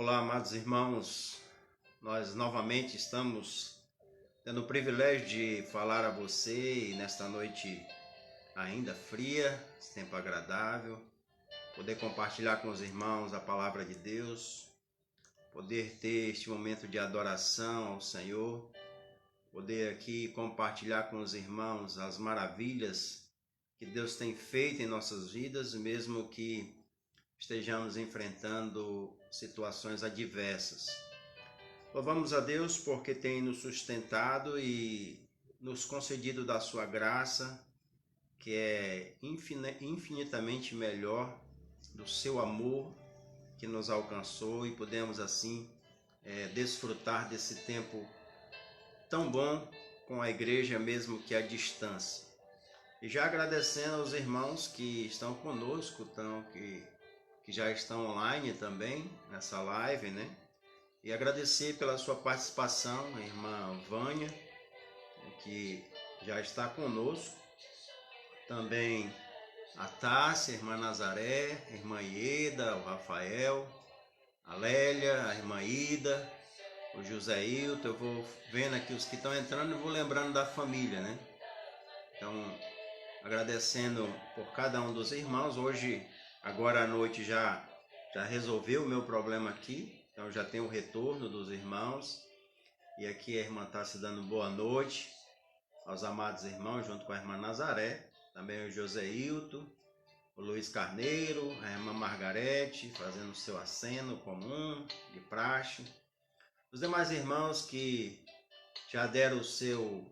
Olá, amados irmãos, nós novamente estamos tendo o privilégio de falar a você nesta noite ainda fria, esse tempo agradável, poder compartilhar com os irmãos a palavra de Deus, poder ter este momento de adoração ao Senhor, poder aqui compartilhar com os irmãos as maravilhas que Deus tem feito em nossas vidas, mesmo que estejamos enfrentando situações adversas. Louvamos a Deus porque tem nos sustentado e nos concedido da sua graça, que é infinitamente melhor do seu amor que nos alcançou e podemos assim desfrutar desse tempo tão bom com a igreja mesmo que à distância. E já agradecendo aos irmãos que estão conosco, que já estão online também nessa live, né? E agradecer pela sua participação, a irmã Vânia, que já está conosco. Também a Tássia, a irmã Nazaré, a irmã Ieda, o Rafael, a Lélia, a irmã Ida, o José Hilton. Eu vou vendo aqui os que estão entrando e vou lembrando da família, né? Então, agradecendo por cada um dos irmãos. Hoje, agora à noite, já resolveu o meu problema aqui. Então já tem o retorno dos irmãos. E aqui a irmã está se dando boa noite aos amados irmãos, junto com a irmã Nazaré. Também o José Hilton, o Luiz Carneiro, a irmã Margarete, fazendo o seu aceno comum, de praxe. Os demais irmãos que já deram o seu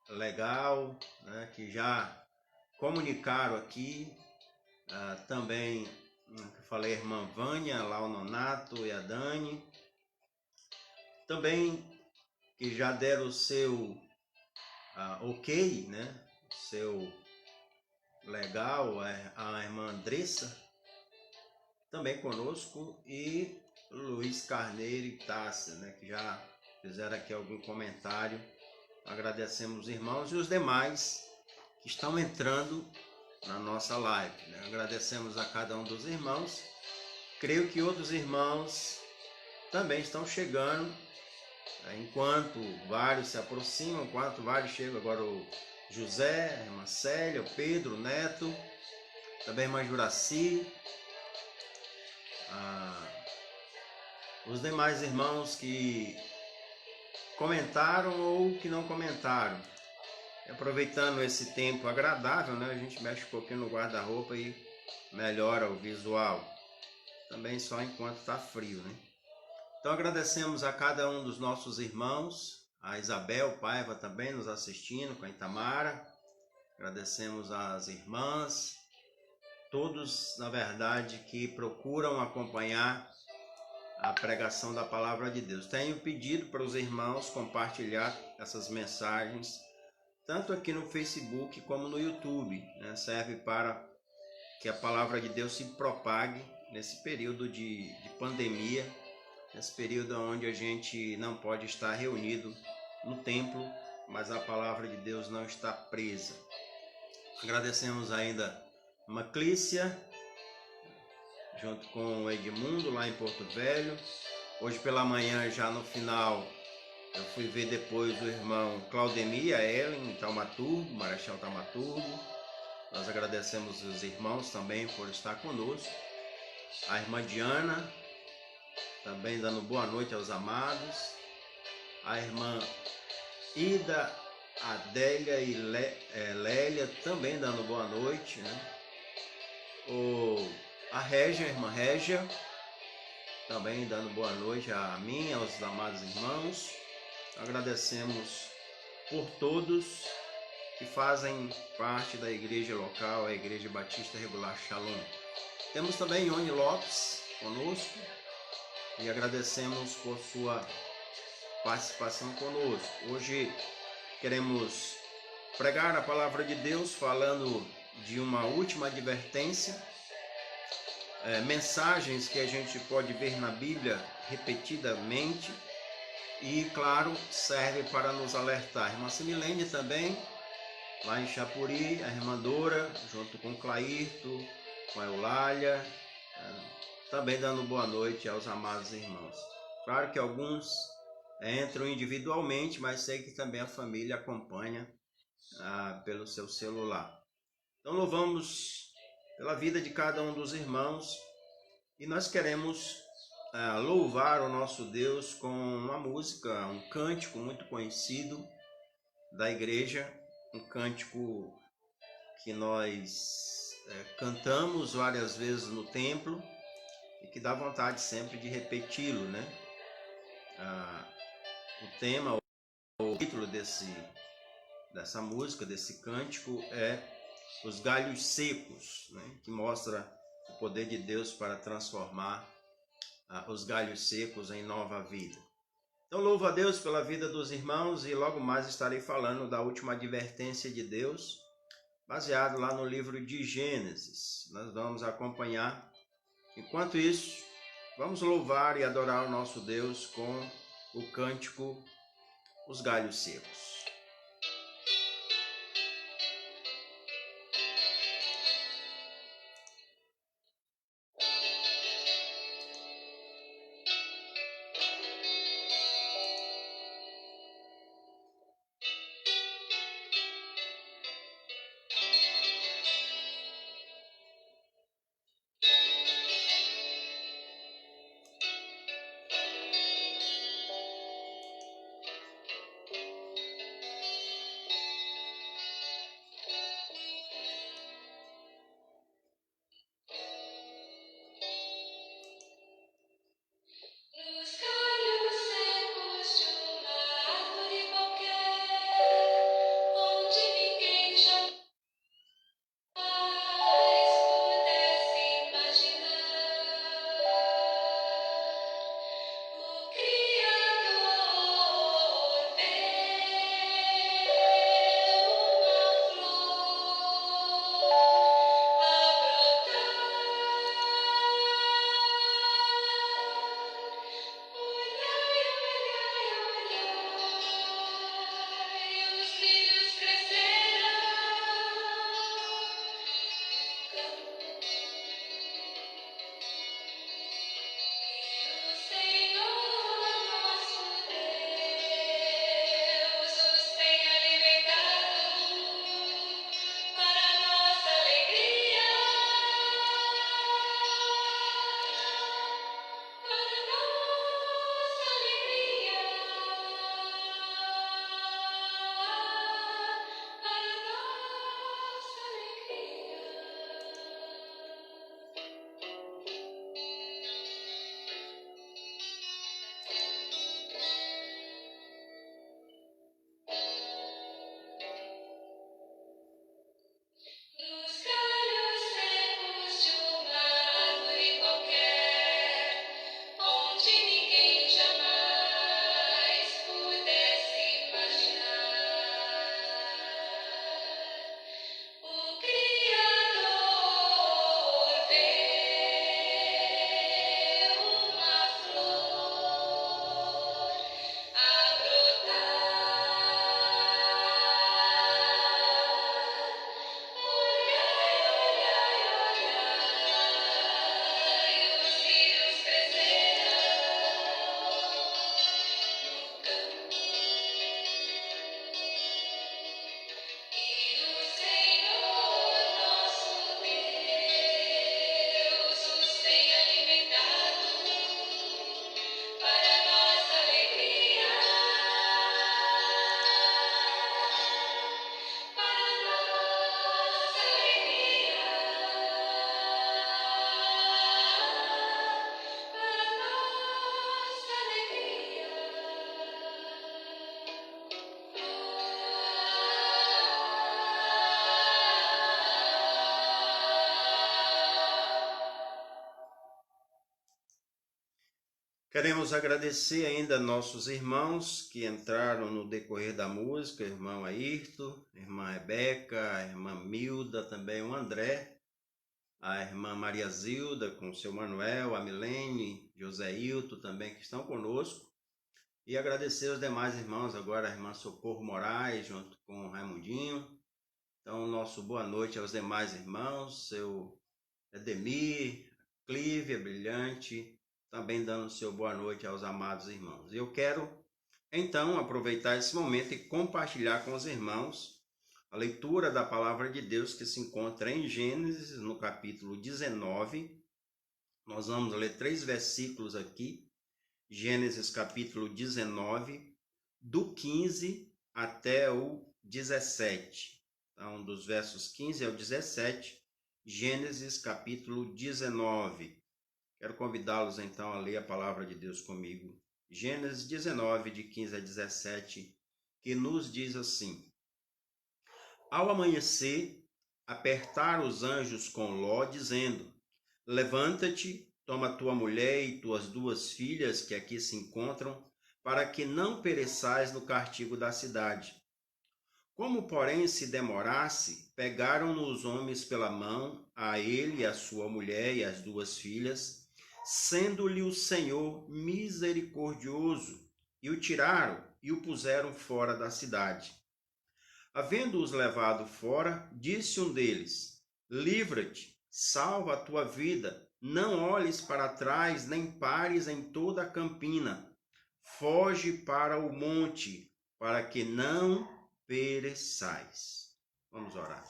legal, né, que já comunicaram aqui, também, que eu falei, a irmã Vânia, lá o Nonato e a Dani, também que já deram o seu ok, né, o seu legal, a irmã Andressa, também conosco, e Luiz Carneiro e Tássia, né, que já fizeram aqui algum comentário. Agradecemos os irmãos e os demais que estão entrando na nossa live, né? Agradecemos a cada um dos irmãos. Creio que outros irmãos também estão chegando, enquanto vários se aproximam, enquanto vários chegam. Agora o José, a irmã Célia, o Pedro, o Neto, também a irmã Juraci, os demais irmãos que comentaram ou que não comentaram. Aproveitando esse tempo agradável, né, a gente mexe um pouquinho no guarda-roupa e melhora o visual. Também só enquanto está frio, né? Então agradecemos a cada um dos nossos irmãos, a Isabel Paiva também nos assistindo, com a Itamara. Agradecemos às irmãs, todos, na verdade, que procuram acompanhar a pregação da palavra de Deus. Tenho pedido para os irmãos compartilhar essas mensagens tanto aqui no Facebook como no YouTube, né? Serve para que a palavra de Deus se propague nesse período de pandemia, nesse período onde a gente não pode estar reunido no templo, mas a palavra de Deus não está presa. Agradecemos ainda a Maclícia, junto com o Edmundo, lá em Porto Velho. Hoje pela manhã, já no final, eu fui ver depois o irmão Claudemir, a Ellen, em Taumaturgo, Marechal Taumaturgo. Nós agradecemos os irmãos também por estar conosco. A irmã Diana, também dando boa noite aos amados. A irmã Ida, Adélia e Lélia, também dando boa noite, né? A Régia, a irmã Régia, também dando boa noite a mim, aos amados irmãos. Agradecemos por todos que fazem parte da igreja local, a Igreja Batista Regular Shalom. Temos também Ione Lopes conosco e agradecemos por sua participação conosco. Hoje queremos pregar a palavra de Deus falando de uma última advertência, mensagens que a gente pode ver na Bíblia repetidamente. E, claro, serve para nos alertar. A irmã Similene também, lá em Chapuri, a irmã Dora, junto com o Clairto, com a Eulália, também dando boa noite aos amados irmãos. Claro que alguns entram individualmente, mas sei que também a família acompanha pelo seu celular. Então louvamos pela vida de cada um dos irmãos e nós queremos louvar o nosso Deus com uma música, um cântico muito conhecido da igreja, um cântico que nós cantamos várias vezes no templo e que dá vontade sempre de repeti-lo, né? O tema, o título dessa música, desse cântico é Os Galhos Secos, né? Que mostra o poder de Deus para transformar os galhos secos em nova vida. Então louvo a Deus pela vida dos irmãos e logo mais estarei falando da última advertência de Deus, baseado lá no livro de Gênesis. Nós vamos acompanhar. Enquanto isso, vamos louvar e adorar o nosso Deus com o cântico Os Galhos Secos. Queremos agradecer ainda nossos irmãos que entraram no decorrer da música, irmão Ayrton, irmã Rebeca, a irmã Milda, também o André, a irmã Maria Zilda com o seu Manuel, a Milene, José Hilton também que estão conosco. E agradecer aos demais irmãos, agora a irmã Socorro Moraes junto com o Raimundinho. Então nosso boa noite aos demais irmãos, seu Edemir, Clívia, brilhante, também dando seu boa noite aos amados irmãos. Eu quero, então, aproveitar esse momento e compartilhar com os irmãos a leitura da palavra de Deus que se encontra em Gênesis, no capítulo 19. Nós vamos ler 3 versículos aqui. Gênesis capítulo 19, do 15 até o 17. Então, dos versos 15 ao 17, Gênesis capítulo 19. Quero convidá-los então a ler a palavra de Deus comigo. Gênesis 19, de 15 a 17, que nos diz assim: Ao amanhecer, apertaram os anjos com Ló, dizendo: Levanta-te, toma tua mulher e tuas 2 filhas que aqui se encontram, para que não pereçais no castigo da cidade. Como, porém, se demorasse, pegaram-no os homens pela mão, a ele, a sua mulher e as 2 filhas, sendo-lhe o Senhor misericordioso, e o tiraram e o puseram fora da cidade. Havendo-os levado fora, disse um deles: Livra-te, salva a tua vida, não olhes para trás, nem pares em toda a campina. Foge para o monte, para que não pereçais. Vamos orar.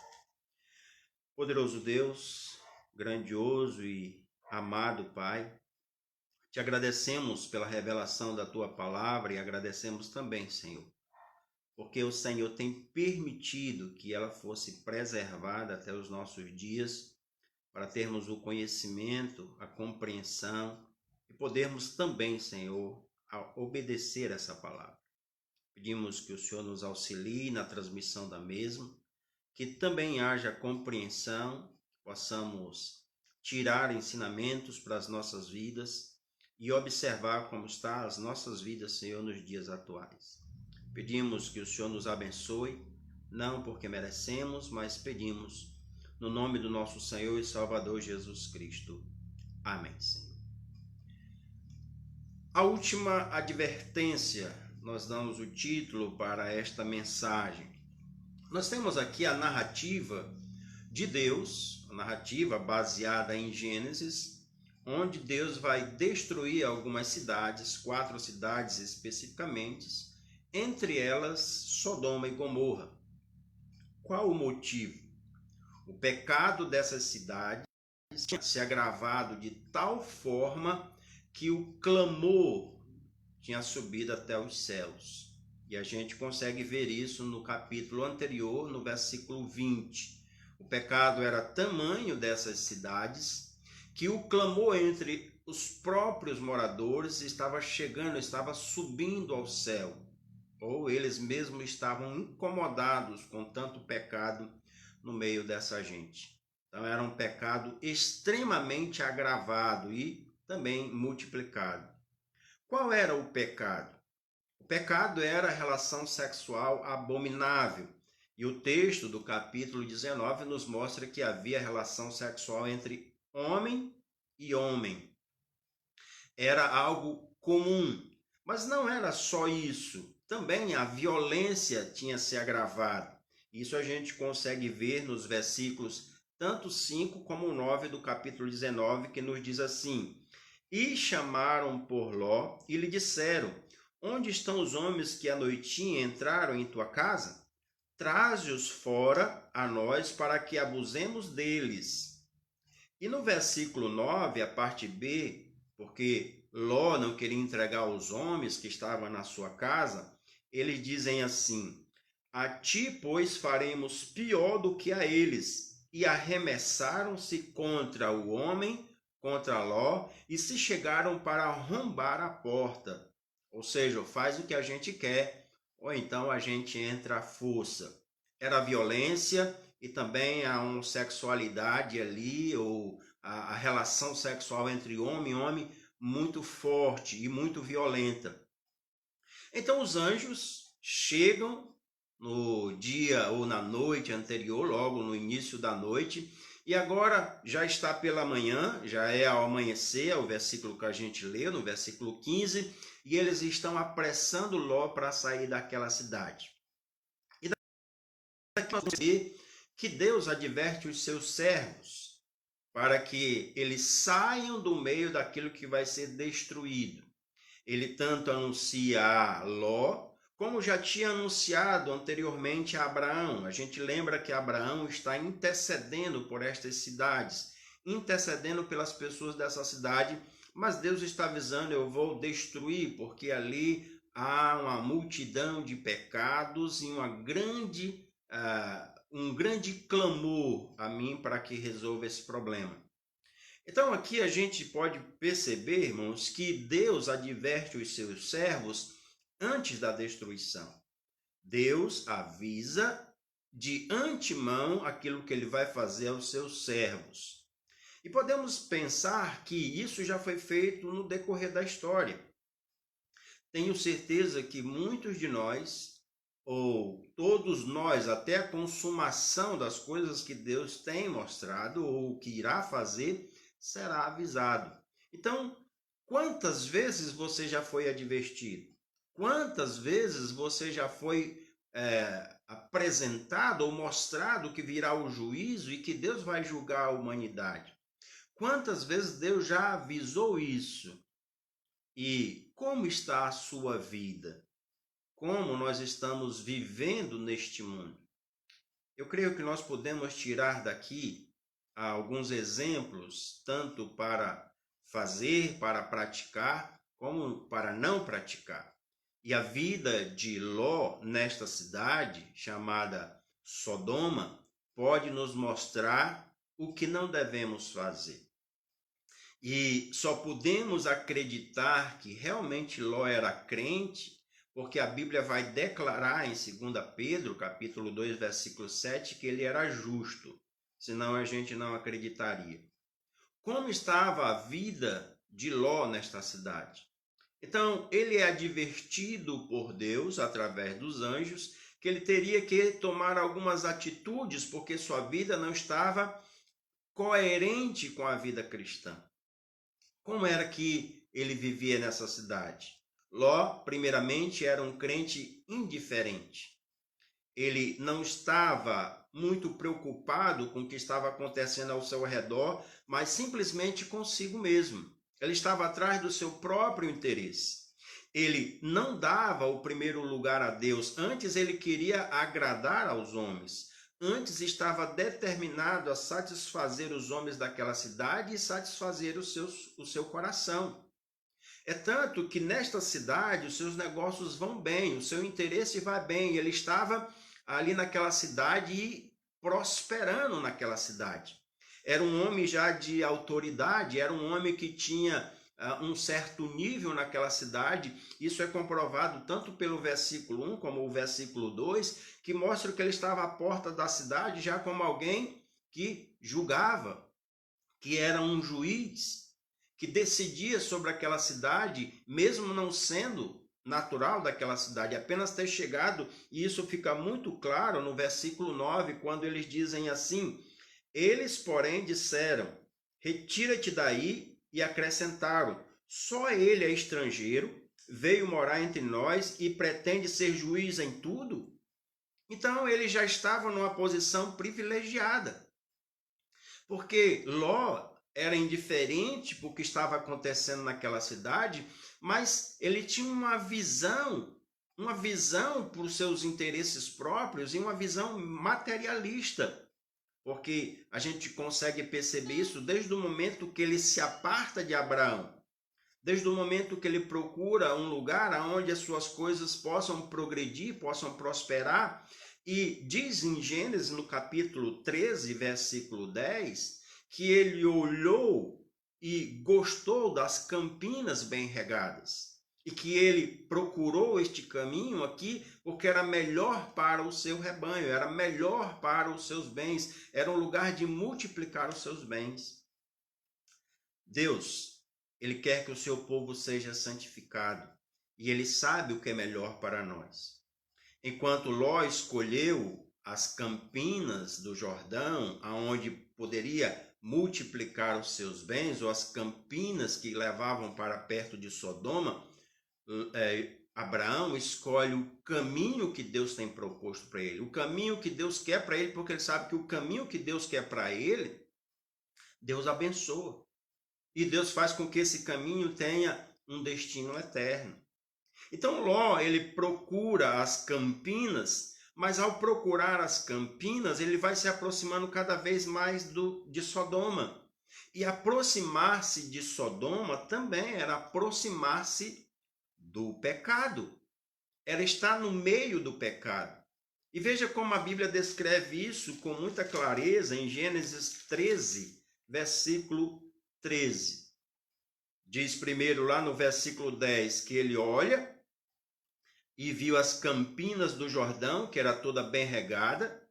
Poderoso Deus, grandioso e amado Pai, te agradecemos pela revelação da tua palavra e agradecemos também, Senhor, porque o Senhor tem permitido que ela fosse preservada até os nossos dias, para termos o conhecimento, a compreensão e podermos também, Senhor, obedecer essa palavra. Pedimos que o Senhor nos auxilie na transmissão da mesma, que também haja compreensão, que possamos tirar ensinamentos para as nossas vidas e observar como estão as nossas vidas, Senhor, nos dias atuais. Pedimos que o Senhor nos abençoe, não porque merecemos, mas pedimos no nome do nosso Senhor e Salvador Jesus Cristo. Amém, Senhor. A última advertência, nós damos o título para esta mensagem. Nós temos aqui a narrativa de Deus, a narrativa baseada em Gênesis, onde Deus vai destruir algumas cidades, 4 cidades especificamente, entre elas Sodoma e Gomorra. Qual o motivo? O pecado dessas cidades tinha se agravado de tal forma que o clamor tinha subido até os céus. E a gente consegue ver isso no capítulo anterior, no versículo 20. O pecado era tamanho dessas cidades que o clamor entre os próprios moradores estava chegando, estava subindo ao céu. Ou eles mesmos estavam incomodados com tanto pecado no meio dessa gente. Então era um pecado extremamente agravado e também multiplicado. Qual era o pecado? O pecado era a relação sexual abominável. E o texto do capítulo 19 nos mostra que havia relação sexual entre homem e homem. Era algo comum. Mas não era só isso. Também a violência tinha se agravado. Isso a gente consegue ver nos versículos tanto 5 como 9 do capítulo 19, que nos diz assim: E chamaram por Ló e lhe disseram: Onde estão os homens que à noitinha entraram em tua casa? Traze-os fora a nós para que abusemos deles. E no versículo 9, a parte B, porque Ló não queria entregar os homens que estavam na sua casa, eles dizem assim: A ti, pois, faremos pior do que a eles. E arremessaram-se contra o homem, contra Ló, e se chegaram para arrombar a porta. Ou seja, faz o que a gente quer, ou então a gente entra à força. Era violência e também a homossexualidade ali, ou a relação sexual entre homem e homem, muito forte e muito violenta. Então os anjos chegam no dia ou na noite anterior, logo no início da noite, e agora já está pela manhã, já é ao amanhecer, é o versículo que a gente lê, no versículo 15, e eles estão apressando Ló para sair daquela cidade. E daqui nós vamos ver que Deus adverte os seus servos para que eles saiam do meio daquilo que vai ser destruído. Ele tanto anuncia a Ló, como já tinha anunciado anteriormente a Abraão. A gente lembra que Abraão está intercedendo por estas cidades, intercedendo pelas pessoas dessa cidade, mas Deus está avisando: eu vou destruir, porque ali há uma multidão de pecados e um grande clamor a mim para que resolva esse problema. Então aqui a gente pode perceber, irmãos, que Deus adverte os seus servos antes da destruição. Deus avisa de antemão aquilo que ele vai fazer aos seus servos. E podemos pensar que isso já foi feito no decorrer da história. Tenho certeza que muitos de nós, ou todos nós, até a consumação das coisas que Deus tem mostrado ou que irá fazer, será avisado. Então, quantas vezes você já foi advertido? Quantas vezes você já foi apresentado ou mostrado que virá o juízo e que Deus vai julgar a humanidade? Quantas vezes Deus já avisou isso? E como está a sua vida? Como nós estamos vivendo neste mundo? Eu creio que nós podemos tirar daqui alguns exemplos, tanto para fazer, para praticar, como para não praticar. E a vida de Ló nesta cidade, chamada Sodoma, pode nos mostrar o que não devemos fazer. E só podemos acreditar que realmente Ló era crente, porque a Bíblia vai declarar em 2 Pedro, capítulo 2, versículo 7, que ele era justo. Senão a gente não acreditaria. Como estava a vida de Ló nesta cidade? Então, ele é advertido por Deus, através dos anjos, que ele teria que tomar algumas atitudes, porque sua vida não estava coerente com a vida cristã. Como era que ele vivia nessa cidade? Ló, primeiramente, era um crente indiferente. Ele não estava muito preocupado com o que estava acontecendo ao seu redor, mas simplesmente consigo mesmo. Ele estava atrás do seu próprio interesse. Ele não dava o primeiro lugar a Deus, antes ele queria agradar aos homens. Antes estava determinado a satisfazer os homens daquela cidade e satisfazer o seu coração. É tanto que nesta cidade os seus negócios vão bem, o seu interesse vai bem. Ele estava ali naquela cidade e prosperando naquela cidade. Era um homem já de autoridade, era um homem que tinha um certo nível naquela cidade. Isso é comprovado tanto pelo versículo 1 como o versículo 2, que mostra que ele estava à porta da cidade já como alguém que julgava, que era um juiz, que decidia sobre aquela cidade, mesmo não sendo natural daquela cidade, apenas ter chegado, e isso fica muito claro no versículo 9, quando eles dizem assim: eles, porém, disseram: retira-te daí, e acrescentaram: só ele é estrangeiro, veio morar entre nós e pretende ser juiz em tudo? Então eles já estavam numa posição privilegiada, porque Ló era indiferente para o que estava acontecendo naquela cidade, mas ele tinha uma visão para os seus interesses próprios e uma visão materialista, porque a gente consegue perceber isso desde o momento que ele se aparta de Abraão, desde o momento que ele procura um lugar onde as suas coisas possam progredir, possam prosperar, e diz em Gênesis, no capítulo 13, versículo 10, que ele olhou e gostou das campinas bem regadas, e que ele procurou este caminho aqui porque era melhor para o seu rebanho, era melhor para os seus bens, era um lugar de multiplicar os seus bens. Deus, ele quer que o seu povo seja santificado, e ele sabe o que é melhor para nós. Enquanto Ló escolheu as campinas do Jordão, aonde poderia multiplicar os seus bens, ou as campinas que levavam para perto de Sodoma, Abraão escolhe o caminho que Deus tem proposto para ele, o caminho que Deus quer para ele, porque ele sabe que o caminho que Deus quer para ele Deus abençoa. E Deus faz com que esse caminho tenha um destino eterno. Então Ló, ele procura as campinas, mas ao procurar as campinas, ele vai se aproximando cada vez mais de Sodoma. E aproximar-se de Sodoma também era aproximar-se do pecado. Era estar no meio do pecado. E veja como a Bíblia descreve isso com muita clareza em Gênesis 13, versículo 13. Diz primeiro lá no versículo 10 que ele olha e viu as campinas do Jordão, que era toda bem regada,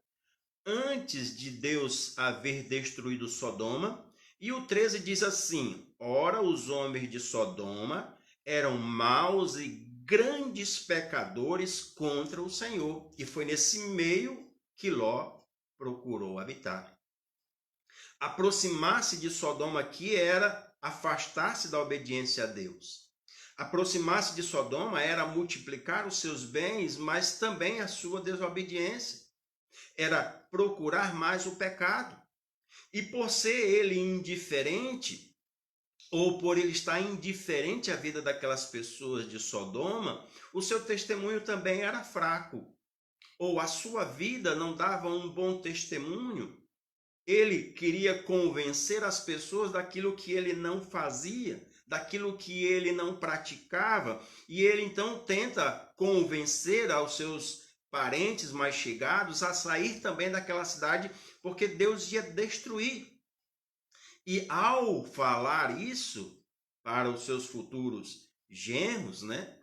antes de Deus haver destruído Sodoma. E o 13 diz assim: ora, os homens de Sodoma eram maus e grandes pecadores contra o Senhor. E foi nesse meio que Ló procurou habitar. Aproximar-se de Sodoma aqui era afastar-se da obediência a Deus. Aproximar-se de Sodoma era multiplicar os seus bens, mas também a sua desobediência. Era procurar mais o pecado. E por ser ele indiferente, ou por ele estar indiferente à vida daquelas pessoas de Sodoma, o seu testemunho também era fraco. Ou a sua vida não dava um bom testemunho. Ele queria convencer as pessoas daquilo que ele não fazia, daquilo que ele não praticava, e ele então tenta convencer aos seus parentes mais chegados a sair também daquela cidade, porque Deus ia destruir. E ao falar isso para os seus futuros genros, né,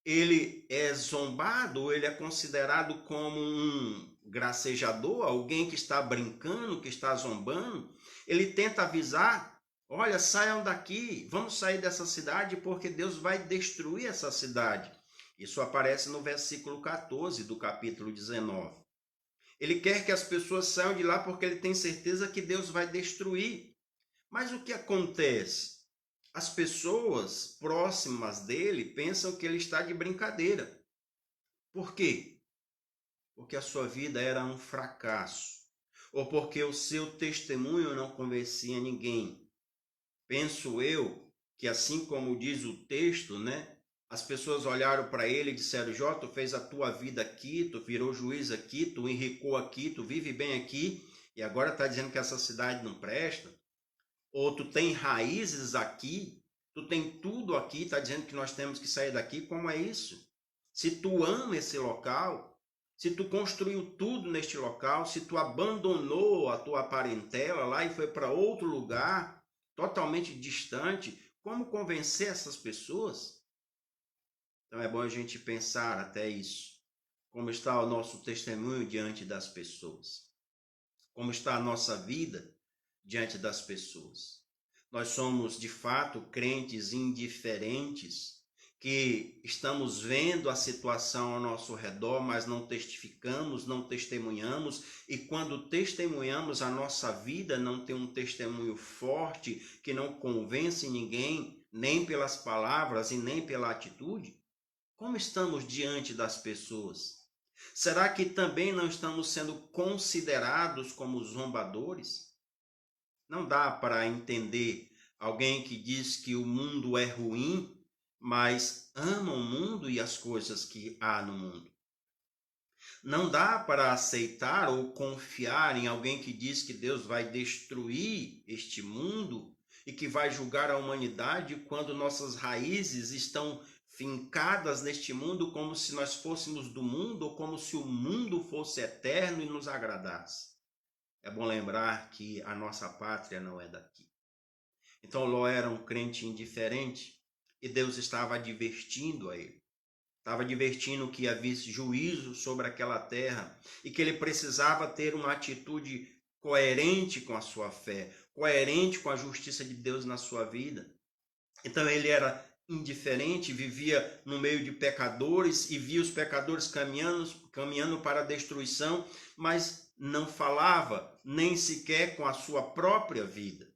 ele é zombado, ele é considerado como um gracejador, alguém que está brincando, que está zombando. Ele tenta avisar: olha, saiam daqui, vamos sair dessa cidade porque Deus vai destruir essa cidade. Isso aparece no versículo 14 do capítulo 19. Ele quer que as pessoas saiam de lá porque ele tem certeza que Deus vai destruir. Mas o que acontece? As pessoas próximas dele pensam que ele está de brincadeira. Por quê? Porque a sua vida era um fracasso. Ou porque o seu testemunho não convencia ninguém. Penso eu que, assim como diz o texto, né? As pessoas olharam para ele e disseram: Jó, tu fez a tua vida aqui, tu virou juiz aqui, tu enricou aqui, tu vive bem aqui, e agora está dizendo que essa cidade não presta. Ou tu tem raízes aqui, tu tem tudo aqui, está dizendo que nós temos que sair daqui. Como é isso? Se tu ama esse local, se tu construiu tudo neste local, se tu abandonou a tua parentela lá e foi para outro lugar, totalmente distante, como convencer essas pessoas? Então é bom a gente pensar até isso. Como está o nosso testemunho diante das pessoas? Como está a nossa vida diante das pessoas? Nós somos, de fato, crentes indiferentes, que estamos vendo a situação ao nosso redor, mas não testificamos, não testemunhamos, e quando testemunhamos, a nossa vida não tem um testemunho forte, que não convence ninguém, nem pelas palavras e nem pela atitude. Como estamos diante das pessoas? Será que também não estamos sendo considerados como zombadores? Não dá para entender alguém que diz que o mundo é ruim, mas ama o mundo e as coisas que há no mundo. Não dá para aceitar ou confiar em alguém que diz que Deus vai destruir este mundo e que vai julgar a humanidade quando nossas raízes estão fincadas neste mundo como se nós fôssemos do mundo ou como se o mundo fosse eterno e nos agradasse. É bom lembrar que a nossa pátria não é daqui. Então Ló era um crente indiferente e Deus estava advertindo a ele. Estava advertindo que havia juízo sobre aquela terra e que ele precisava ter uma atitude coerente com a sua fé, coerente com a justiça de Deus na sua vida. Então ele era indiferente, vivia no meio de pecadores e via os pecadores caminhando para a destruição, mas não falava nem sequer com a sua própria vida.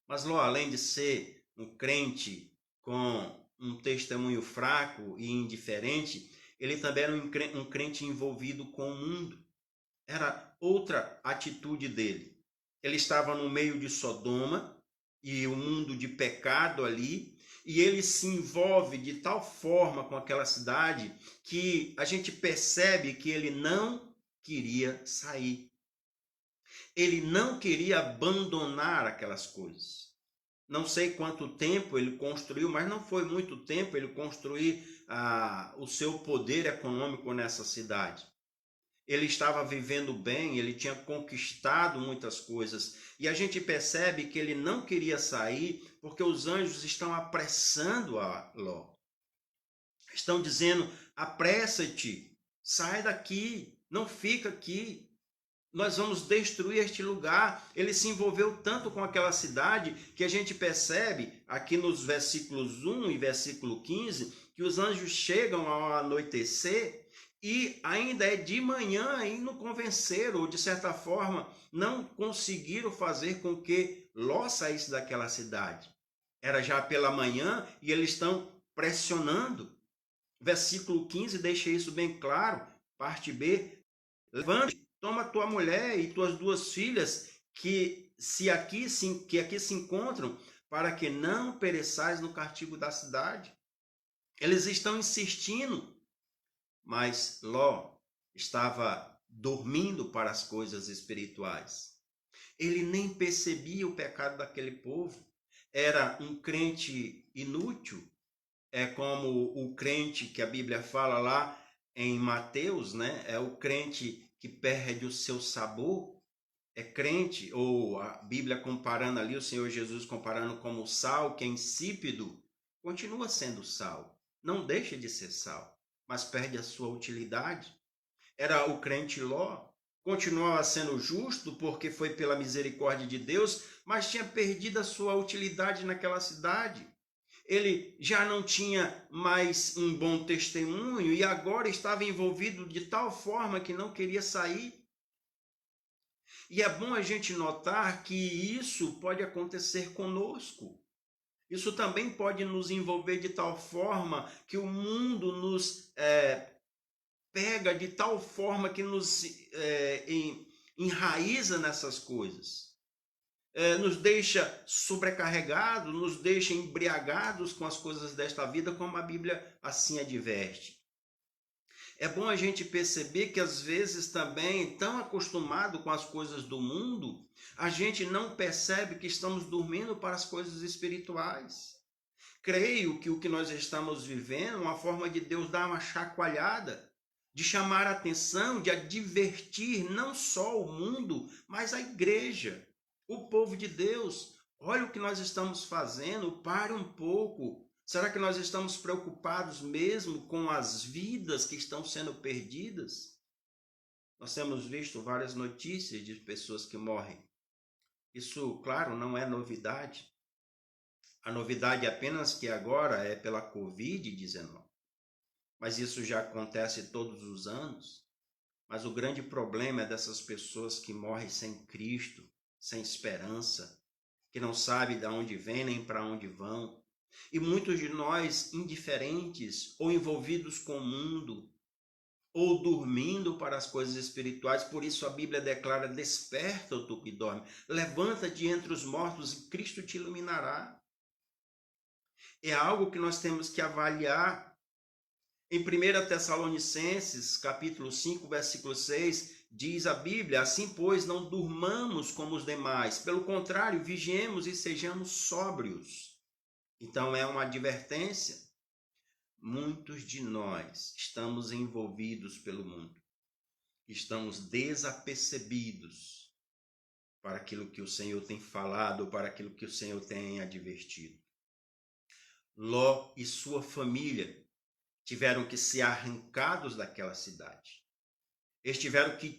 Mas Ló, além de ser um crente com um testemunho fraco e indiferente, ele também era um crente envolvido com o mundo. Era outra atitude dele. Ele estava no meio de Sodoma e o mundo de pecado ali, e ele se envolve de tal forma com aquela cidade que a gente percebe que ele não queria sair. Ele não queria abandonar aquelas coisas. Não sei quanto tempo ele construiu, mas não foi muito tempo ele construir o seu poder econômico nessa cidade. Ele estava vivendo bem, ele tinha conquistado muitas coisas. E a gente percebe que ele não queria sair porque os anjos estão apressando a Ló. Estão dizendo: apressa-te, sai daqui, não fica aqui. Nós vamos destruir este lugar. Ele se envolveu tanto com aquela cidade que a gente percebe aqui nos versículos 1 e versículo 15 que os anjos chegam ao anoitecer e ainda é de manhã e não convenceram, ou de certa forma não conseguiram fazer com que Ló saísse daquela cidade. Era já pela manhã e eles estão pressionando. Versículo 15 deixa isso bem claro, parte B. Levante, toma tua mulher e tuas 2 filhas, que aqui se encontram, para que não pereçais no castigo da cidade. Eles estão insistindo, mas Ló estava dormindo para as coisas espirituais. Ele nem percebia o pecado daquele povo. Era um crente inútil. É como o crente que a Bíblia fala lá em Mateus, né? É o crente que perde o seu sabor. É crente, ou a Bíblia comparando ali, o Senhor Jesus comparando como o sal, que é insípido, continua sendo sal. Não deixa de ser sal, mas perde a sua utilidade. Era o crente Ló, continuava sendo justo porque foi pela misericórdia de Deus, mas tinha perdido a sua utilidade naquela cidade. Ele já não tinha mais um bom testemunho e agora estava envolvido de tal forma que não queria sair. E é bom a gente notar que isso pode acontecer conosco. Isso também pode nos envolver de tal forma que o mundo nos pega de tal forma que nos enraiza nessas coisas. Nos deixa sobrecarregados, nos deixa embriagados com as coisas desta vida, como a Bíblia assim adverte. É bom a gente perceber que às vezes também, tão acostumado com as coisas do mundo, a gente não percebe que estamos dormindo para as coisas espirituais. Creio que o que nós estamos vivendo é uma forma de Deus dar uma chacoalhada, de chamar a atenção, de advertir não só o mundo, mas a igreja, o povo de Deus. Olha o que nós estamos fazendo, pare um pouco. Será que nós estamos preocupados mesmo com as vidas que estão sendo perdidas? Nós temos visto várias notícias de pessoas que morrem. Isso, claro, não é novidade. A novidade é apenas que agora é pela Covid-19. Mas isso já acontece todos os anos. Mas o grande problema é dessas pessoas que morrem sem Cristo, sem esperança, que não sabem de onde vêm nem para onde vão. E muitos de nós indiferentes ou envolvidos com o mundo, ou dormindo para as coisas espirituais. Por isso a Bíblia declara: desperta, tu que dorme, levanta-te entre os mortos e Cristo te iluminará. É algo que nós temos que avaliar. Em 1 Tessalonicenses, capítulo 5, versículo 6, diz a Bíblia: assim, pois, não durmamos como os demais, pelo contrário, vigiemos e sejamos sóbrios. Então é uma advertência. Muitos de nós estamos envolvidos pelo mundo, estamos desapercebidos para aquilo que o Senhor tem falado, para aquilo que o Senhor tem advertido. Ló e sua família tiveram que ser arrancados daquela cidade. Eles tiveram que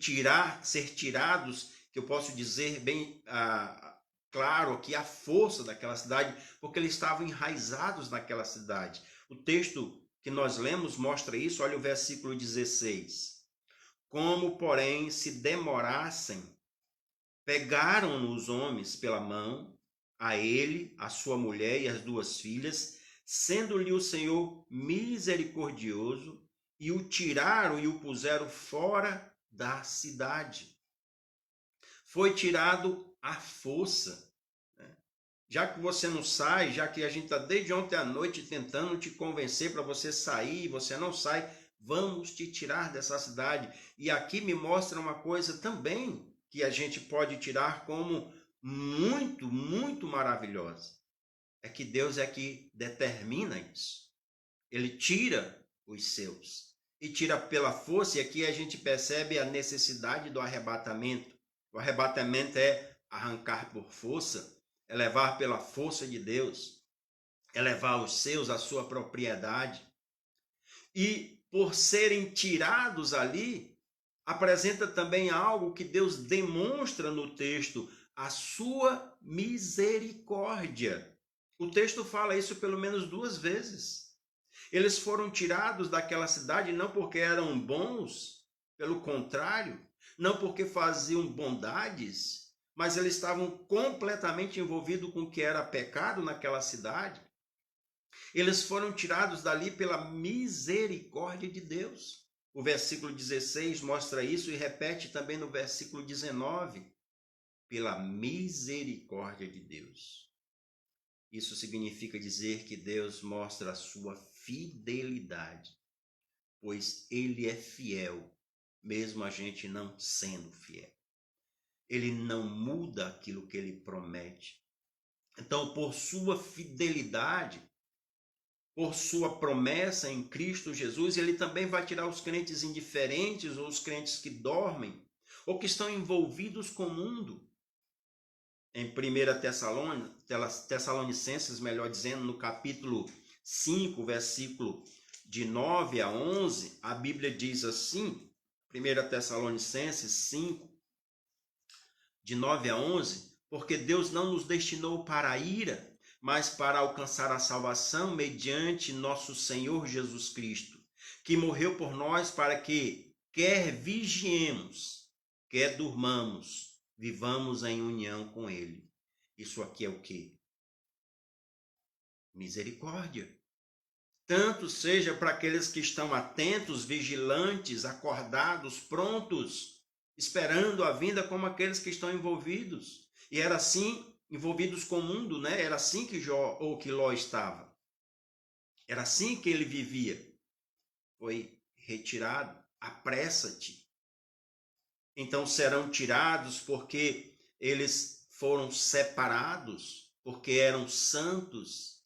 ser tirados, que eu posso dizer bem claro aqui, a força daquela cidade, porque eles estavam enraizados naquela cidade. O texto que nós lemos mostra isso, olha o versículo 16. Como, porém, se demorassem, pegaram os homens pela mão, a ele, a sua mulher e as 2 filhas, sendo-lhe o Senhor misericordioso, e o tiraram e o puseram fora da cidade. Foi tirado à força. Já que você não sai, já que a gente está desde ontem à noite tentando te convencer para você sair, você não sai, vamos te tirar dessa cidade. E aqui me mostra uma coisa também que a gente pode tirar como muito, muito maravilhosa. É que Deus é que determina isso. Ele tira os seus. E tira pela força, e aqui a gente percebe a necessidade do arrebatamento. O arrebatamento é arrancar por força, é levar pela força de Deus, é levar os seus à sua propriedade. E por serem tirados ali, apresenta também algo que Deus demonstra no texto, a sua misericórdia. O texto fala isso pelo menos 2 vezes. Eles foram tirados daquela cidade não porque eram bons, pelo contrário, não porque faziam bondades, mas eles estavam completamente envolvidos com o que era pecado naquela cidade. Eles foram tirados dali pela misericórdia de Deus. O versículo 16 mostra isso e repete também no versículo 19, pela misericórdia de Deus. Isso significa dizer que Deus mostra a sua fidelidade, pois Ele é fiel, mesmo a gente não sendo fiel. Ele não muda aquilo que Ele promete. Então, por sua fidelidade, por sua promessa em Cristo Jesus, Ele também vai tirar os crentes indiferentes ou os crentes que dormem ou que estão envolvidos com o mundo. Em 1 Tessalonicenses, melhor dizendo, no capítulo 5, versículo de 9 a 11, a Bíblia diz assim, 1 Tessalonicenses 5, de 9 a 11, porque Deus não nos destinou para a ira, mas para alcançar a salvação mediante nosso Senhor Jesus Cristo, que morreu por nós para que, quer vigiemos, quer durmamos, vivamos em união com Ele. Isso aqui é o quê? Misericórdia. Tanto seja para aqueles que estão atentos, vigilantes, acordados, prontos, esperando a vinda, como aqueles que estão envolvidos. E era assim, envolvidos com o mundo, né? Era assim que Ló estava. Era assim que ele vivia. Foi retirado. Apressa-te. Então serão tirados porque eles foram separados, porque eram santos,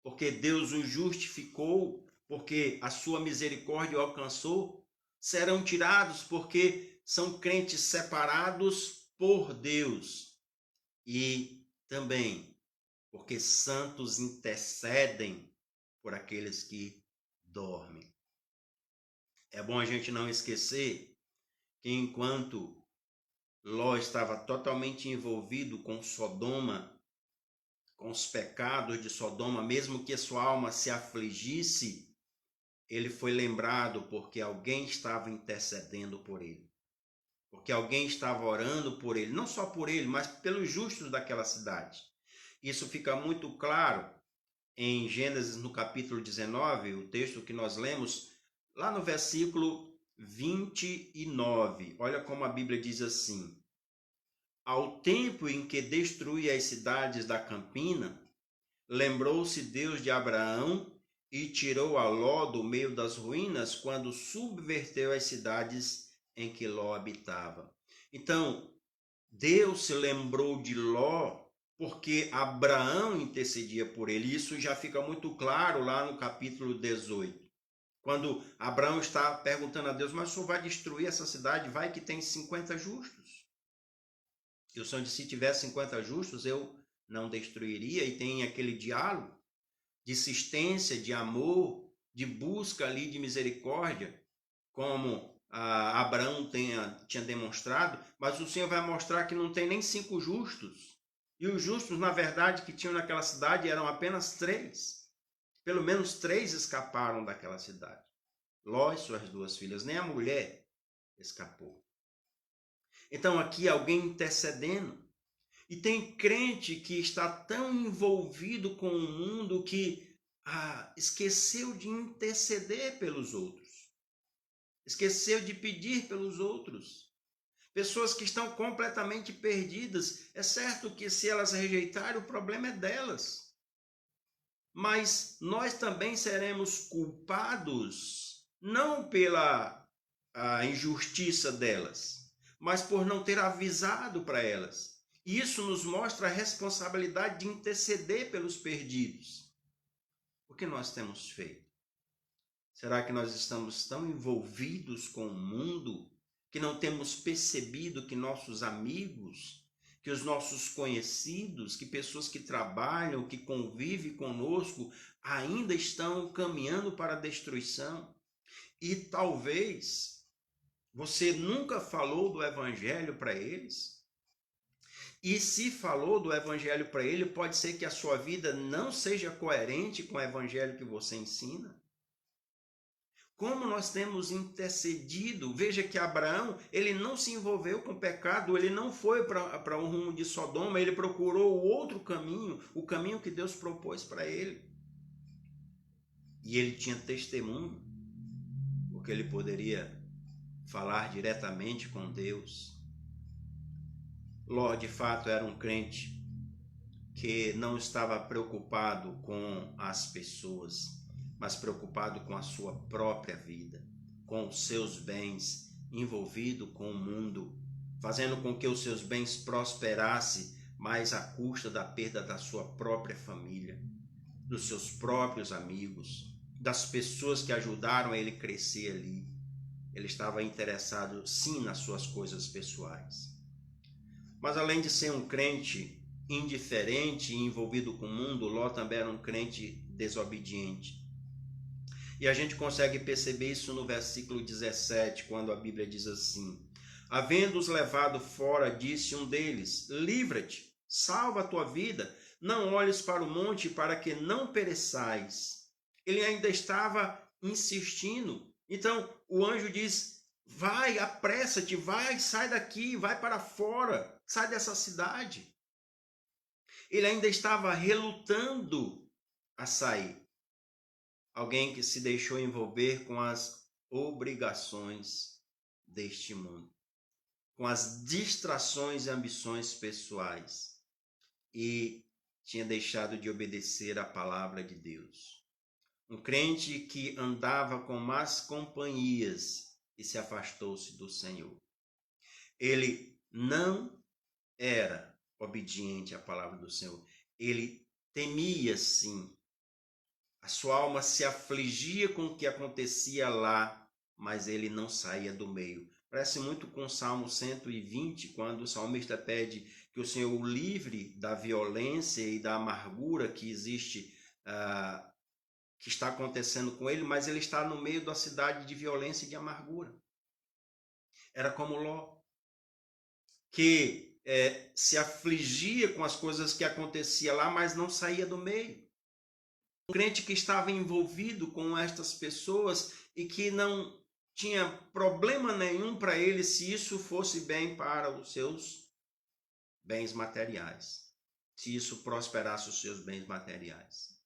porque Deus os justificou, porque a sua misericórdia o alcançou. Serão tirados porque são crentes separados por Deus. E também porque santos intercedem por aqueles que dormem. É bom a gente não esquecer que enquanto Ló estava totalmente envolvido com Sodoma, com os pecados de Sodoma, mesmo que sua alma se afligisse, ele foi lembrado porque alguém estava intercedendo por ele. Porque alguém estava orando por ele, não só por ele, mas pelos justos daquela cidade. Isso fica muito claro em Gênesis, no capítulo 19, o texto que nós lemos, lá no versículo 29. Olha como a Bíblia diz assim: ao tempo em que destruía as cidades da campina, lembrou-se Deus de Abraão e tirou a Ló do meio das ruínas quando subverteu as cidades em que Ló habitava. Então, Deus se lembrou de Ló porque Abraão intercedia por ele. Isso já fica muito claro lá no capítulo 18. Quando Abraão está perguntando a Deus, mas o senhor vai destruir essa cidade? Vai que tem 50 justos. E o Senhor disse, se tivesse 50 justos, eu não destruiria. E tem aquele diálogo de insistência, de amor, de busca ali de misericórdia, como Abraão tinha demonstrado, mas o Senhor vai mostrar que não tem nem 5 justos. E os justos, na verdade, que tinham naquela cidade eram apenas 3. Pelo menos 3 escaparam daquela cidade. Ló e suas 2 filhas, nem a mulher escapou. Então aqui alguém intercedendo. E tem crente que está tão envolvido com o mundo que esqueceu de interceder pelos outros. Esqueceu de pedir pelos outros. Pessoas que estão completamente perdidas. É certo que se elas rejeitarem, o problema é delas. Mas nós também seremos culpados, não pela injustiça delas, mas por não ter avisado para elas. Isso nos mostra a responsabilidade de interceder pelos perdidos. O que nós temos feito? Será que nós estamos tão envolvidos com o mundo que não temos percebido que nossos amigos, que os nossos conhecidos, que pessoas que trabalham, que convivem conosco, ainda estão caminhando para a destruição? E talvez você nunca falou do evangelho para eles. E se falou do evangelho para ele, pode ser que a sua vida não seja coerente com o evangelho que você ensina. Como nós temos intercedido, veja que Abraão, ele não se envolveu com o pecado, ele não foi para um rumo de Sodoma, ele procurou o outro caminho, o caminho que Deus propôs para ele. E ele tinha testemunho, porque ele poderia falar diretamente com Deus. Ló, de fato, era um crente que não estava preocupado com as pessoas, mas preocupado com a sua própria vida, com os seus bens, envolvido com o mundo, fazendo com que os seus bens prosperassem, mas à custa da perda da sua própria família, dos seus próprios amigos, das pessoas que ajudaram a ele crescer ali. Ele estava interessado, sim, nas suas coisas pessoais. Mas além de ser um crente indiferente e envolvido com o mundo, Ló também era um crente desobediente. E a gente consegue perceber isso no versículo 17, quando a Bíblia diz assim: havendo-os levado fora, disse um deles: livra-te, salva a tua vida, não olhes para o monte para que não pereçais. Ele ainda estava insistindo. Então o anjo diz: vai, apressa-te, vai, sai daqui, vai para fora, sai dessa cidade. Ele ainda estava relutando a sair. Alguém que se deixou envolver com as obrigações deste mundo, com as distrações e ambições pessoais, e tinha deixado de obedecer à palavra de Deus. Um crente que andava com más companhias e se afastou-se do Senhor. Ele não era obediente à palavra do Senhor. Ele temia, sim. A sua alma se afligia com o que acontecia lá, mas ele não saía do meio. Parece muito com o Salmo 120, quando o salmista pede que o Senhor o livre da violência e da amargura que existe, que está acontecendo com ele, mas ele está no meio da cidade de violência e de amargura. Era como Ló, que se afligia com as coisas que acontecia lá, mas não saía do meio. Um crente que estava envolvido com estas pessoas e que não tinha problema nenhum para ele se isso fosse bem para os seus bens materiais, se isso prosperasse os seus bens materiais.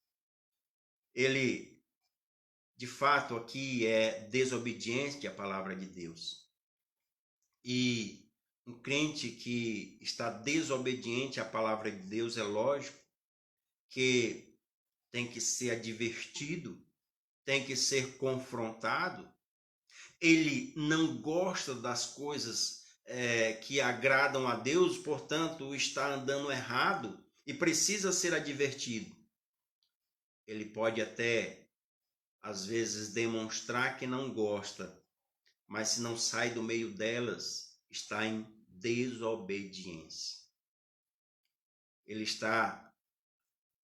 Ele, de fato, aqui é desobediente à palavra de Deus. E um crente que está desobediente à palavra de Deus, é lógico que tem que ser advertido, tem que ser confrontado. Ele não gosta das coisas que agradam a Deus, portanto está andando errado e precisa ser advertido. Ele pode até, às vezes, demonstrar que não gosta, mas se não sai do meio delas, está em desobediência. Ele está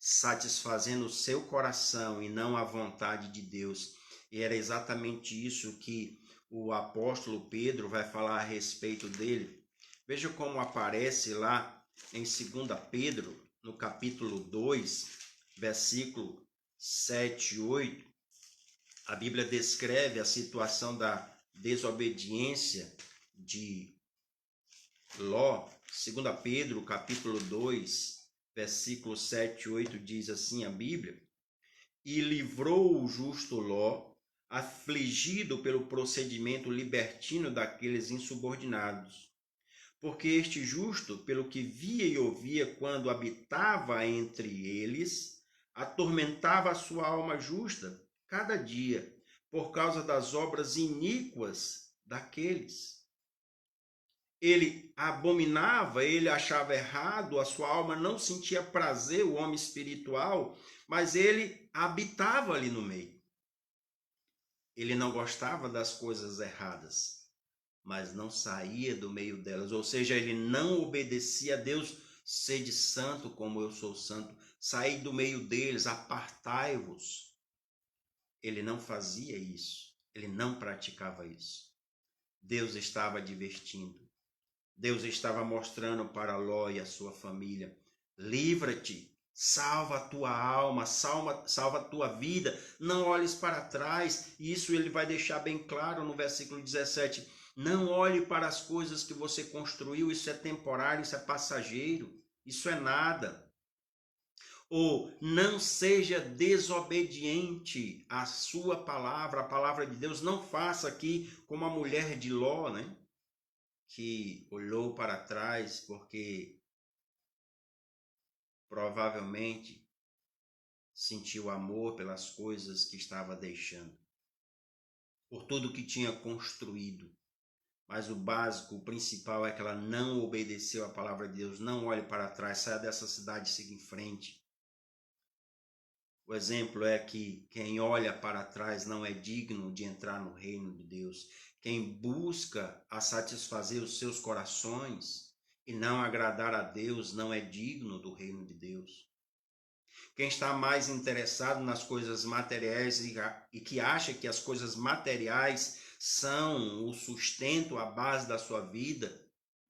satisfazendo o seu coração e não a vontade de Deus. E era exatamente isso que o apóstolo Pedro vai falar a respeito dele. Veja como aparece lá em 2 Pedro, no capítulo 2, versículo 7 e 8. A Bíblia descreve a situação da desobediência de Ló. 2 Pedro, capítulo 2, versículos 7 e 8 diz assim a Bíblia: e livrou o justo Ló, afligido pelo procedimento libertino daqueles insubordinados, porque este justo, pelo que via e ouvia quando habitava entre eles, atormentava a sua alma justa cada dia, por causa das obras iníquas daqueles. Ele abominava, ele achava errado, a sua alma não sentia prazer, o homem espiritual, mas ele habitava ali no meio. Ele não gostava das coisas erradas, mas não saía do meio delas, ou seja, ele não obedecia a Deus. Sede santo como eu sou santo, saí do meio deles, apartai-vos. Ele não fazia isso, ele não praticava isso. Deus estava advertindo, Deus estava mostrando para Ló e a sua família: livra-te, salva a tua alma, salva a tua vida, não olhes para trás. E isso ele vai deixar bem claro no versículo 17. Não olhe para as coisas que você construiu, isso é temporário, isso é passageiro, isso é nada. Ou não seja desobediente à sua palavra, a palavra de Deus. Não faça aqui como a mulher de Ló, né? Que olhou para trás porque provavelmente sentiu amor pelas coisas que estava deixando, por tudo que tinha construído. Mas o básico, o principal é que ela não obedeceu à palavra de Deus. Não olhe para trás, saia dessa cidade e siga em frente. O exemplo é que quem olha para trás não é digno de entrar no reino de Deus. Quem busca a satisfazer os seus corações e não agradar a Deus não é digno do reino de Deus. Quem está mais interessado nas coisas materiais e que acha que as coisas materiais são o sustento, a base da sua vida,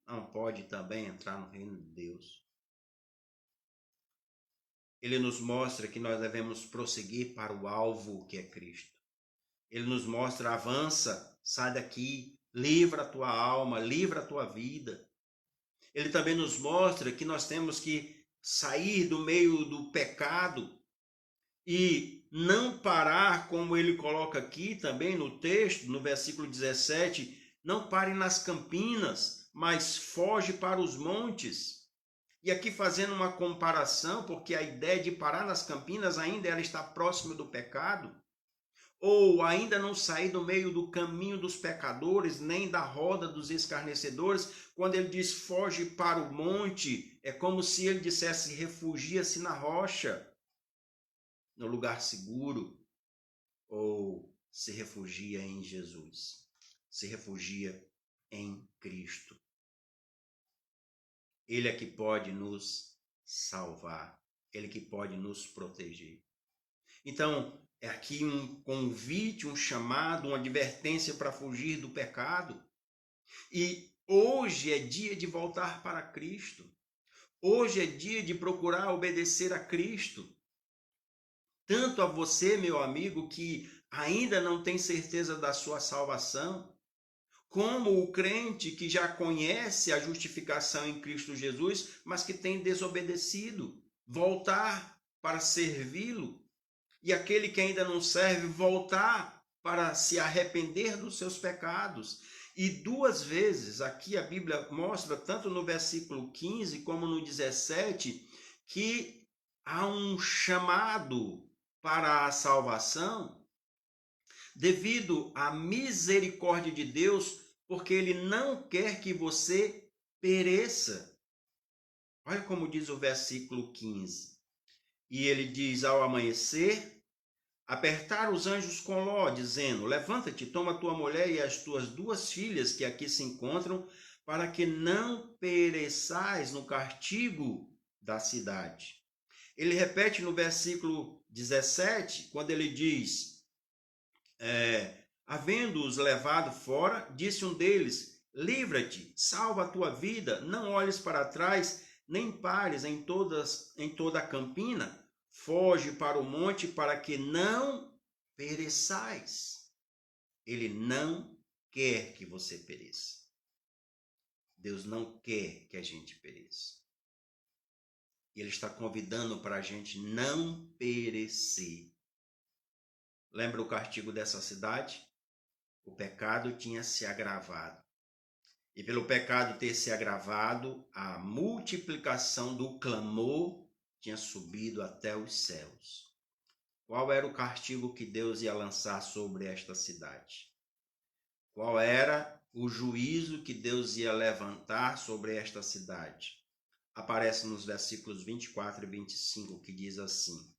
não pode também entrar no reino de Deus. Ele nos mostra que nós devemos prosseguir para o alvo que é Cristo. Ele nos mostra: avança, sai daqui, livra a tua alma, livra a tua vida. Ele também nos mostra que nós temos que sair do meio do pecado e não parar, como ele coloca aqui também no texto, no versículo 17, não pare nas campinas, mas foge para os montes. E aqui fazendo uma comparação, porque a ideia de parar nas campinas ainda ela está próxima do pecado, ou ainda não sair do meio do caminho dos pecadores, nem da roda dos escarnecedores. Quando ele diz foge para o monte, é como se ele dissesse refugia-se na rocha, no lugar seguro, ou se refugia em Jesus, se refugia em Cristo. Ele é que pode nos salvar, ele que pode nos proteger. Então, é aqui um convite, um chamado, uma advertência para fugir do pecado. E hoje é dia de voltar para Cristo. Hoje é dia de procurar obedecer a Cristo. Tanto a você, meu amigo, que ainda não tem certeza da sua salvação, como o crente que já conhece a justificação em Cristo Jesus, mas que tem desobedecido. Voltar para servi-lo. E aquele que ainda não serve, voltar para se arrepender dos seus pecados. E duas vezes, aqui a Bíblia mostra, tanto no versículo 15 como no 17, que há um chamado para a salvação devido à misericórdia de Deus, porque Ele não quer que você pereça. Olha como diz o versículo 15. E ele diz: ao amanhecer, apertaram os anjos com Ló, dizendo: levanta-te, toma tua mulher e as tuas duas filhas que aqui se encontram, para que não pereçais no castigo da cidade. Ele repete no versículo 17, quando ele diz: havendo-os levado fora, disse um deles: livra-te, salva a tua vida, não olhes para trás, nem pares em toda a campina, foge para o monte para que não pereçais. Ele não quer que você pereça. Deus não quer que a gente pereça. E Ele está convidando para a gente não perecer. Lembra o castigo dessa cidade? O pecado tinha se agravado. E pelo pecado ter se agravado, a multiplicação do clamor tinha subido até os céus. Qual era o castigo que Deus ia lançar sobre esta cidade? Qual era o juízo que Deus ia levantar sobre esta cidade? Aparece nos versículos 24 e 25, que diz assim: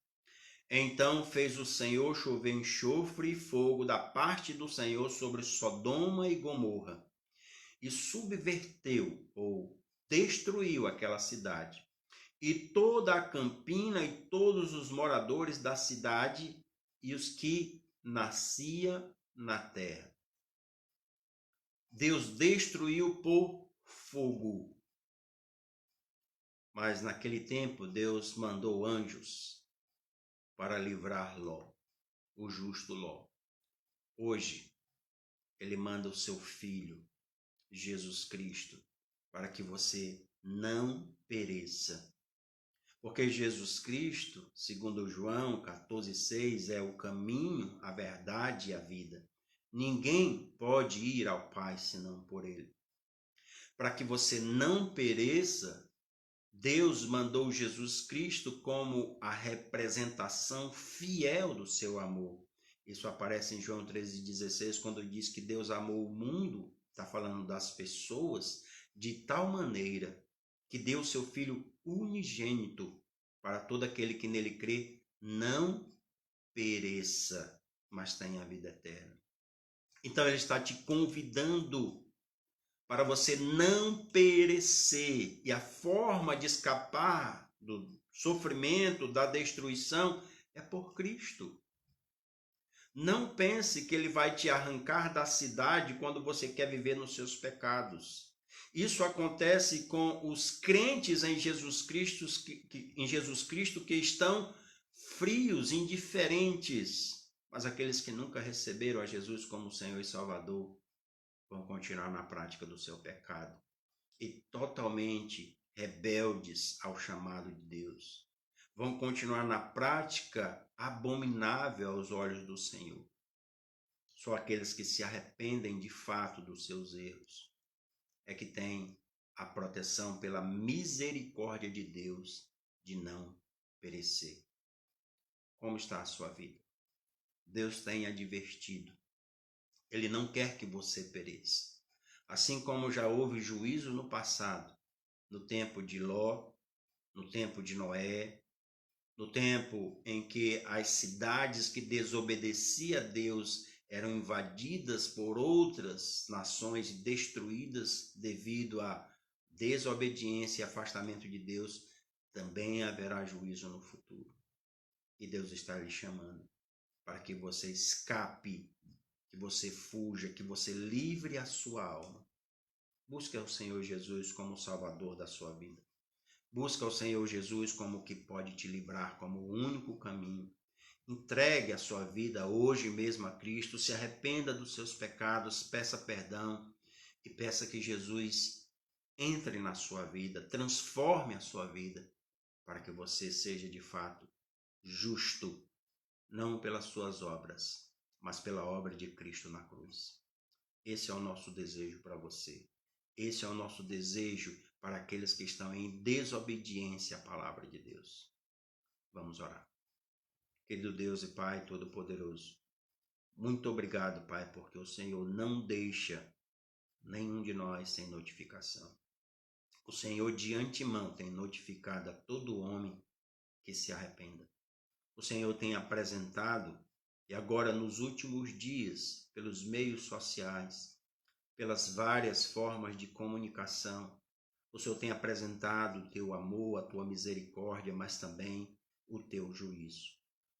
Então fez o Senhor chover enxofre e fogo da parte do Senhor sobre Sodoma e Gomorra, e subverteu ou destruiu aquela cidade, e toda a campina e todos os moradores da cidade e os que nascia na terra. Deus destruiu por fogo. Mas naquele tempo Deus mandou anjos para livrar Ló, o justo Ló. Hoje, ele manda o seu Filho, Jesus Cristo, para que você não pereça. Porque Jesus Cristo, segundo João 14,6, é o caminho, a verdade e a vida. Ninguém pode ir ao Pai senão por ele. Para que você não pereça, Deus mandou Jesus Cristo como a representação fiel do seu amor. Isso aparece em João 13,16, quando diz que Deus amou o mundo, está falando das pessoas, de tal maneira que deu seu Filho unigênito para todo aquele que nele crê, não pereça, mas tenha a vida eterna. Então ele está te convidando para você não perecer. E a forma de escapar do sofrimento, da destruição, é por Cristo. Não pense que ele vai te arrancar da cidade quando você quer viver nos seus pecados. Isso acontece com os crentes em Jesus Cristo, que estão frios, indiferentes. Mas aqueles que nunca receberam a Jesus como Senhor e Salvador vão continuar na prática do seu pecado e totalmente rebeldes ao chamado de Deus. Vão continuar na prática abominável aos olhos do Senhor. Só aqueles que se arrependem de fato dos seus erros é que têm a proteção pela misericórdia de Deus de não perecer. Como está a sua vida? Deus tem advertido. Ele não quer que você pereça. Assim como já houve juízo no passado, no tempo de Ló, no tempo de Noé, no tempo em que as cidades que desobedeciam a Deus eram invadidas por outras nações e destruídas devido à desobediência e afastamento de Deus, também haverá juízo no futuro. E Deus está lhe chamando para que você escape, que você fuja, que você livre a sua alma. Busque ao Senhor Jesus como o Salvador da sua vida. Busque ao Senhor Jesus como o que pode te livrar, como o único caminho. Entregue a sua vida hoje mesmo a Cristo, se arrependa dos seus pecados, peça perdão e peça que Jesus entre na sua vida, transforme a sua vida, para que você seja de fato justo, não pelas suas obras, mas pela obra de Cristo na cruz. Esse é o nosso desejo para você. Esse é o nosso desejo para aqueles que estão em desobediência à palavra de Deus. Vamos orar. Querido Deus e Pai Todo-Poderoso, muito obrigado, Pai, porque o Senhor não deixa nenhum de nós sem notificação. O Senhor de antemão tem notificado a todo homem que se arrependa. O Senhor tem apresentado, e agora nos últimos dias, pelos meios sociais, pelas várias formas de comunicação, o Senhor tem apresentado o teu amor, a tua misericórdia, mas também o teu juízo,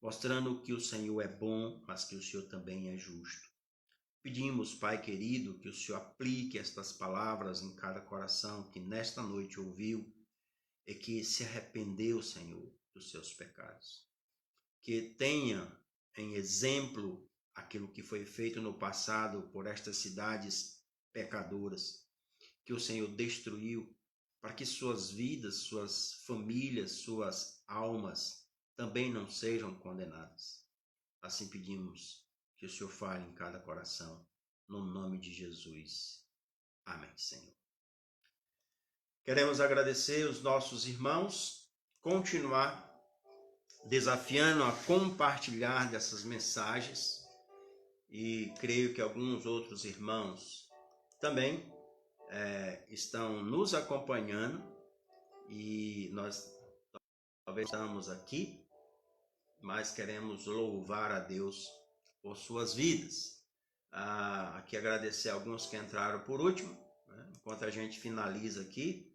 mostrando que o Senhor é bom, mas que o Senhor também é justo. Pedimos, Pai querido, que o Senhor aplique estas palavras em cada coração que nesta noite ouviu e que se arrependeu, Senhor, dos seus pecados. Que tenha em exemplo aquilo que foi feito no passado por estas cidades pecadoras, que o Senhor destruiu, para que suas vidas, suas famílias, suas almas também não sejam condenadas. Assim pedimos que o Senhor fale em cada coração, no nome de Jesus. Amém, Senhor. Queremos agradecer os nossos irmãos, continuar desafiando a compartilhar dessas mensagens, e creio que alguns outros irmãos também estão nos acompanhando, e nós talvez estamos aqui, mas queremos louvar a Deus por suas vidas. Aqui agradecer a alguns que entraram por último, né? Enquanto a gente finaliza aqui.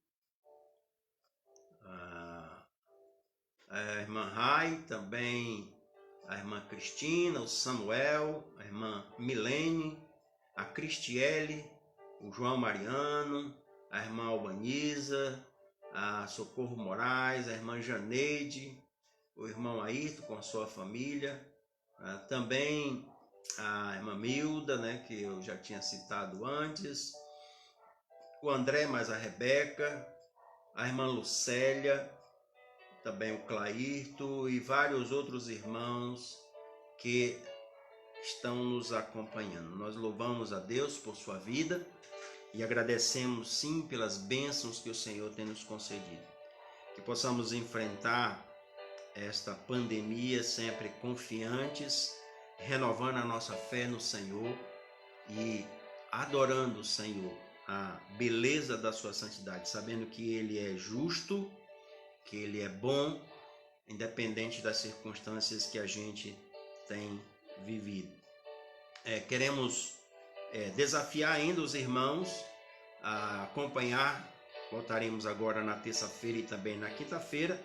A irmã Rai, também a irmã Cristina, o Samuel, a irmã Milene, a Cristiele, o João Mariano, a irmã Albaniza, a Socorro Moraes, a irmã Janeide, o irmão Ayrton com a sua família, também a irmã Milda, né, que eu já tinha citado antes, o André mais a Rebeca, a irmã Lucélia, também o Clairto e vários outros irmãos que estão nos acompanhando. Nós louvamos a Deus por sua vida e agradecemos sim pelas bênçãos que o Senhor tem nos concedido. Que possamos enfrentar esta pandemia sempre confiantes, renovando a nossa fé no Senhor e adorando o Senhor, a beleza da sua santidade, sabendo que Ele é justo, que Ele é bom, independente das circunstâncias que a gente tem vivido. Queremos desafiar ainda os irmãos a acompanhar. Voltaremos agora na terça-feira e também na quinta-feira,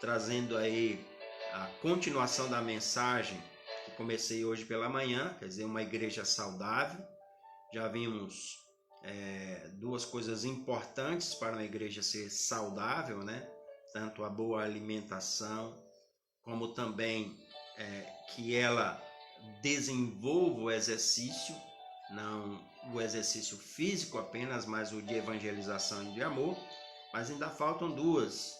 trazendo aí a continuação da mensagem que comecei hoje pela manhã, quer dizer, uma igreja saudável. Já vimos duas coisas importantes para uma igreja ser saudável, né? Tanto a boa alimentação, como também que ela desenvolva o exercício, não o exercício físico apenas, mas o de evangelização e de amor. Mas ainda faltam duas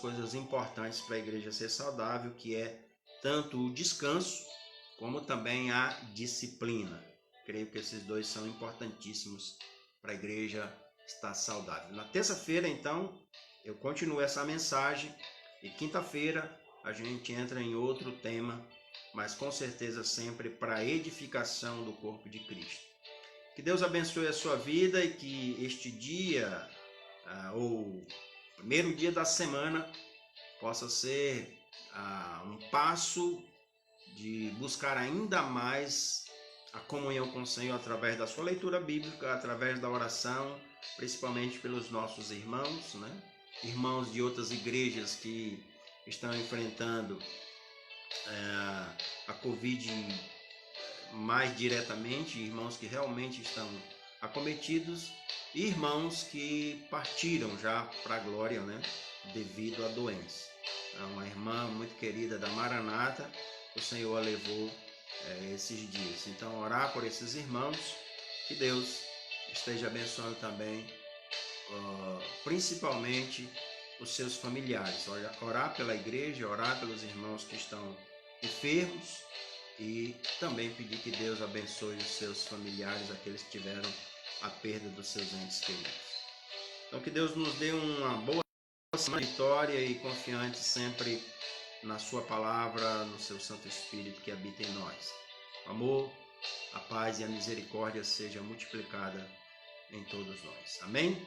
coisas importantes para a igreja ser saudável, que é tanto o descanso, como também a disciplina. Creio que esses dois são importantíssimos para a igreja estar saudável. Na terça-feira, então, eu continuo essa mensagem e quinta-feira a gente entra em outro tema, mas com certeza sempre para a edificação do corpo de Cristo. Que Deus abençoe a sua vida e que este dia, ou primeiro dia da semana, possa ser um passo de buscar ainda mais a comunhão com o Senhor através da sua leitura bíblica, através da oração, principalmente pelos nossos irmãos, né? Irmãos de outras igrejas que estão enfrentando a Covid mais diretamente, irmãos que realmente estão acometidos, e irmãos que partiram já para a glória, né, devido à doença. Uma irmã muito querida da Maranata, o Senhor a levou esses dias. Então, orar por esses irmãos, que Deus esteja abençoando também, principalmente os seus familiares. Orar pela igreja, orar pelos irmãos que estão enfermos e também pedir que Deus abençoe os seus familiares, aqueles que tiveram a perda dos seus entes queridos. Então, que Deus nos dê uma boa vitória e confiante sempre na sua palavra, no seu Santo Espírito que habita em nós. O amor, a paz e a misericórdia seja multiplicada em todos nós. Amém?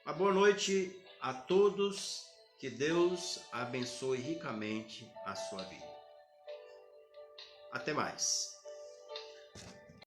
Uma boa noite a todos, que Deus abençoe ricamente a sua vida. Até mais.